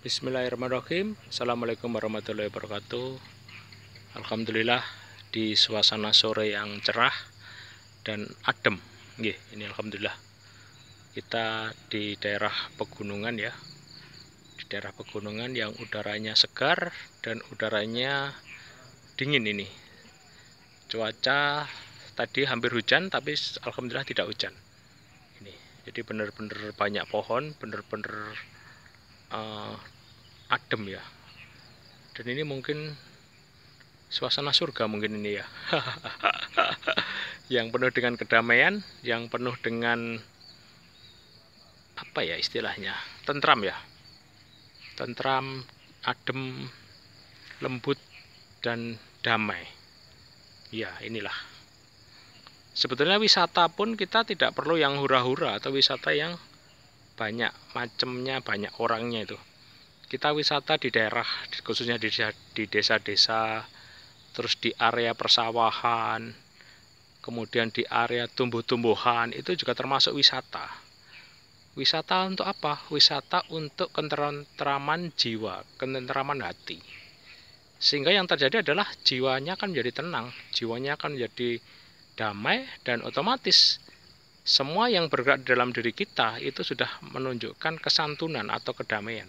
Bismillahirrahmanirrahim. Assalamualaikum warahmatullahi wabarakatuh. Alhamdulillah di suasana sore yang cerah dan adem. Ini alhamdulillah. Kita di daerah pegunungan ya. Di daerah pegunungan yang udaranya segar dan udaranya dingin ini. Cuaca tadi hampir hujan tapi alhamdulillah tidak hujan. Jadi benar-benar banyak pohon, benar-benar adem ya. Dan ini mungkin suasana surga mungkin ini ya. Yang penuh dengan kedamaian, yang penuh dengan apa ya istilahnya, tentram ya. Tentram, adem, lembut dan damai. Ya, inilah. Sebetulnya wisata pun kita tidak perlu yang hura-hura atau wisata yang banyak macamnya, banyak orangnya itu. Kita wisata di daerah, khususnya di desa-desa, terus di area persawahan, kemudian di area tumbuh-tumbuhan, itu juga termasuk wisata. Wisata untuk apa? Wisata untuk ketentraman jiwa, ketentraman hati. Sehingga yang terjadi adalah jiwanya akan menjadi tenang, jiwanya akan menjadi damai, dan otomatis semua yang bergerak di dalam diri kita itu sudah menunjukkan kesantunan atau kedamaian.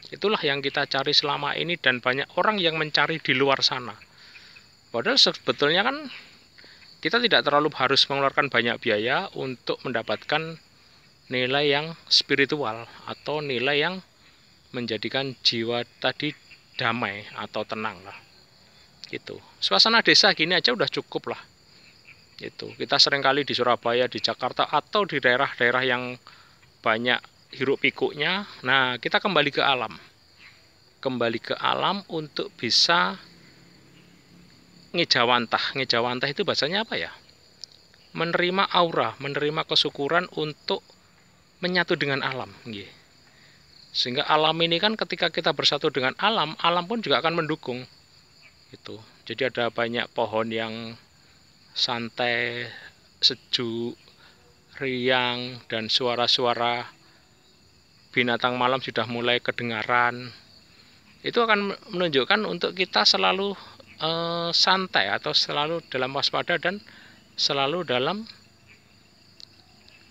Itulah yang kita cari selama ini dan banyak orang yang mencari di luar sana. Padahal sebetulnya kan kita tidak terlalu harus mengeluarkan banyak biaya untuk mendapatkan nilai yang spiritual atau nilai yang menjadikan jiwa tadi damai atau tenang lah. Gitu. Suasana desa gini aja udah cukup lah. Itu kita seringkali di Surabaya, di Jakarta atau di daerah-daerah yang banyak hiruk pikuknya. Nah, kita kembali ke alam. Kembali ke alam untuk bisa ngejawantah. Ngejawantah itu bahasanya apa ya? Menerima aura, menerima kesyukuran untuk menyatu dengan alam. Sehingga alam ini kan ketika kita bersatu dengan alam, alam pun juga akan mendukung. Itu. Jadi ada banyak pohon yang santai, sejuk, riang, dan suara-suara binatang malam sudah mulai kedengaran. Itu akan menunjukkan untuk kita selalu santai atau selalu dalam waspada dan selalu dalam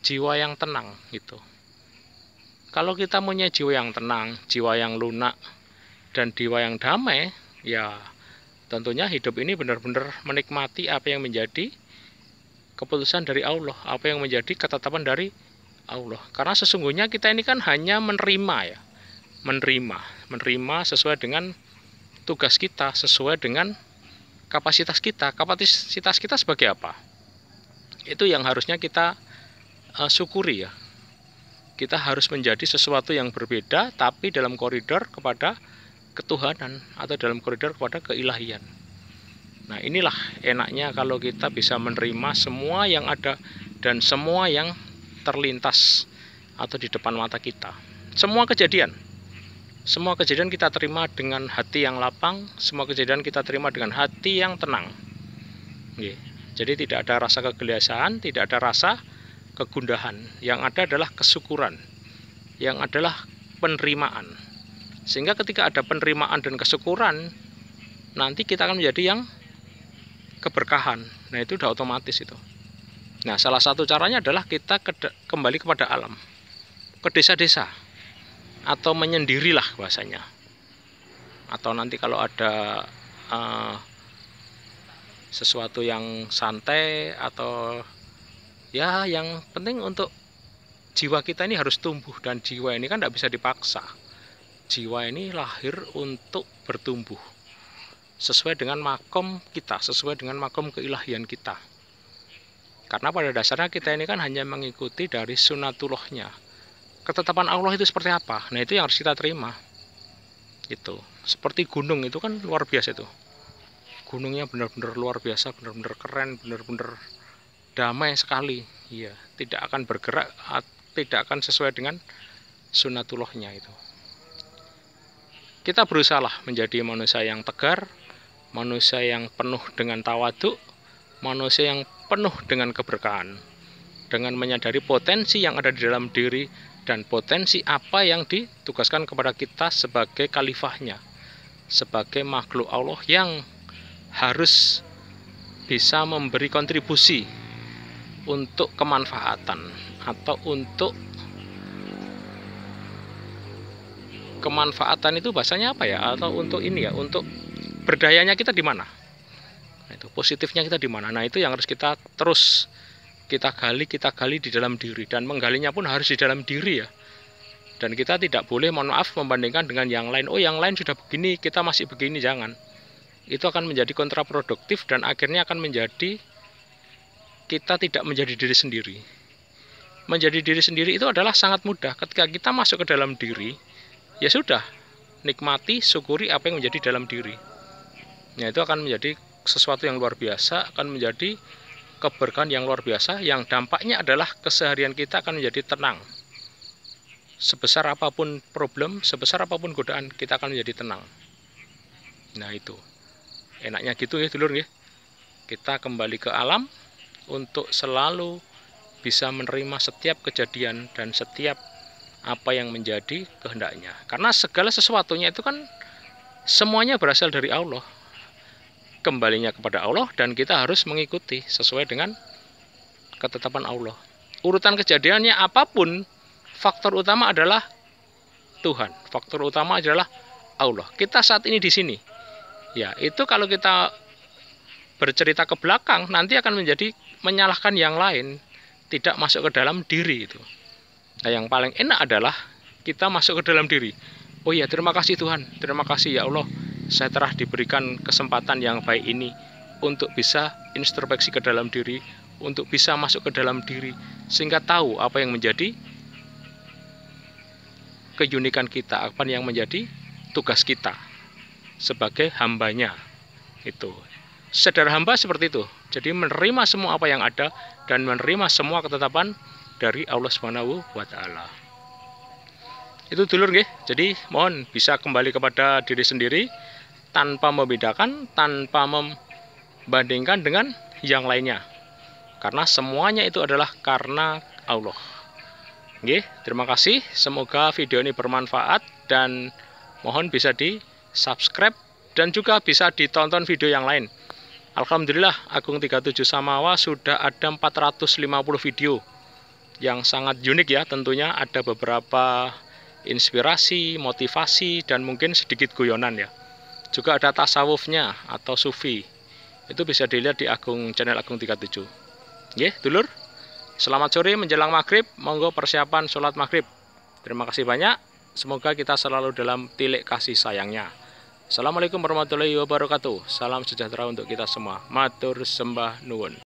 jiwa yang tenang gitu. Kalau kita punya jiwa yang tenang, jiwa yang lunak, dan jiwa yang damai, ya tentunya hidup ini benar-benar menikmati apa yang menjadi keputusan dari Allah, apa yang menjadi ketetapan dari Allah. Karena sesungguhnya kita ini kan hanya menerima ya, menerima sesuai dengan tugas kita, sesuai dengan kapasitas kita. Kapasitas kita sebagai apa? Itu yang harusnya kita syukuri ya. Kita harus menjadi sesuatu yang berbeda, tapi dalam koridor kepada ketuhanan atau dalam koridor kepada keilahian. Nah, inilah enaknya kalau kita bisa menerima semua yang ada dan semua yang terlintas atau di depan mata kita. Semua kejadian kita terima dengan hati yang lapang, semua kejadian kita terima dengan hati yang tenang. Jadi tidak ada rasa kegelisahan, tidak ada rasa kegundahan. Yang ada adalah kesyukuran, yang adalah penerimaan. Sehingga ketika ada penerimaan dan kesyukuran, nanti kita akan menjadi yang keberkahan. Nah, itu udah otomatis itu. Nah, salah satu caranya adalah kita kembali kepada alam, ke desa-desa, atau menyendirilah bahasanya. Atau nanti kalau ada sesuatu yang santai atau ya yang penting untuk jiwa kita ini harus tumbuh, dan jiwa ini kan tidak bisa dipaksa. Jiwa ini lahir untuk bertumbuh sesuai dengan makom kita, sesuai dengan makom keilahian kita. Karena pada dasarnya kita ini kan hanya mengikuti dari sunatullahnya. Ketetapan Allah itu seperti apa? Nah, itu yang harus kita terima. Itu seperti gunung itu kan luar biasa itu. Gunungnya benar-benar luar biasa, benar-benar keren, benar-benar damai sekali. Iya, tidak akan bergerak, tidak akan sesuai dengan sunatullahnya itu. Kita berusaha menjadi manusia yang tegar, manusia yang penuh dengan tawaduk, manusia yang penuh dengan keberkahan, dengan menyadari potensi yang ada di dalam diri dan potensi apa yang ditugaskan kepada kita sebagai khalifahnya, sebagai makhluk Allah yang harus bisa memberi kontribusi untuk kemanfaatan atau untuk kemanfaatan itu bahasanya apa ya, atau untuk ini ya, untuk berdayanya kita di mana, nah, itu positifnya kita di mana. Nah itu yang harus kita terus kita gali di dalam diri, dan menggalinya pun harus di dalam diri ya. Dan kita tidak boleh, mohon maaf, membandingkan dengan yang lain. Oh yang lain sudah begini, kita masih begini, jangan. Itu akan menjadi kontraproduktif dan akhirnya akan menjadi kita tidak menjadi diri sendiri. Menjadi diri sendiri itu adalah sangat mudah. Ketika kita masuk ke dalam diri, ya sudah, nikmati, syukuri apa yang menjadi dalam diri. Nah itu akan menjadi sesuatu yang luar biasa, akan menjadi keberkahan yang luar biasa, yang dampaknya adalah keseharian kita akan menjadi tenang. Sebesar apapun problem, sebesar apapun godaan, kita akan menjadi tenang. Nah itu enaknya gitu ya dulur ya. Kita kembali ke alam untuk selalu bisa menerima setiap kejadian dan setiap apa yang menjadi kehendaknya. Karena segala sesuatunya itu kan semuanya berasal dari Allah. Kembalinya kepada Allah, dan kita harus mengikuti sesuai dengan ketetapan Allah. Urutan kejadiannya apapun, faktor utama adalah Tuhan. Faktor utama adalah Allah. Kita saat ini di sini. Ya, itu kalau kita bercerita ke belakang, nanti akan menjadi menyalahkan yang lain, tidak masuk ke dalam diri itu. Nah, yang paling enak adalah kita masuk ke dalam diri. Oh iya, terima kasih Tuhan. Terima kasih ya Allah. Saya telah diberikan kesempatan yang baik ini untuk bisa introspeksi ke dalam diri, untuk bisa masuk ke dalam diri, sehingga tahu apa yang menjadi keunikan kita, apa yang menjadi tugas kita sebagai hambanya. Itu sadar hamba seperti itu. Jadi menerima semua apa yang ada dan menerima semua ketetapan dari Allah Subhanahu wa Ta'ala. Itu dulur nggih. Jadi mohon bisa kembali kepada diri sendiri, tanpa membedakan, tanpa membandingkan dengan yang lainnya. Karena semuanya itu adalah karena Allah. Nggih, terima kasih. Semoga video ini bermanfaat dan mohon bisa di-subscribe dan juga bisa ditonton video yang lain. Alhamdulillah, Agung 37 Samawa sudah ada 450 video yang sangat unik ya. Tentunya ada beberapa inspirasi, motivasi, dan mungkin sedikit guyonan ya. Juga ada tasawufnya atau sufi. Itu bisa dilihat di channel Agung 37. Nggih, dulur. Selamat sore menjelang maghrib. Monggo persiapan sholat maghrib. Terima kasih banyak. Semoga kita selalu dalam tilik kasih sayangnya. Assalamualaikum warahmatullahi wabarakatuh. Salam sejahtera untuk kita semua. Matur sembah nuwun.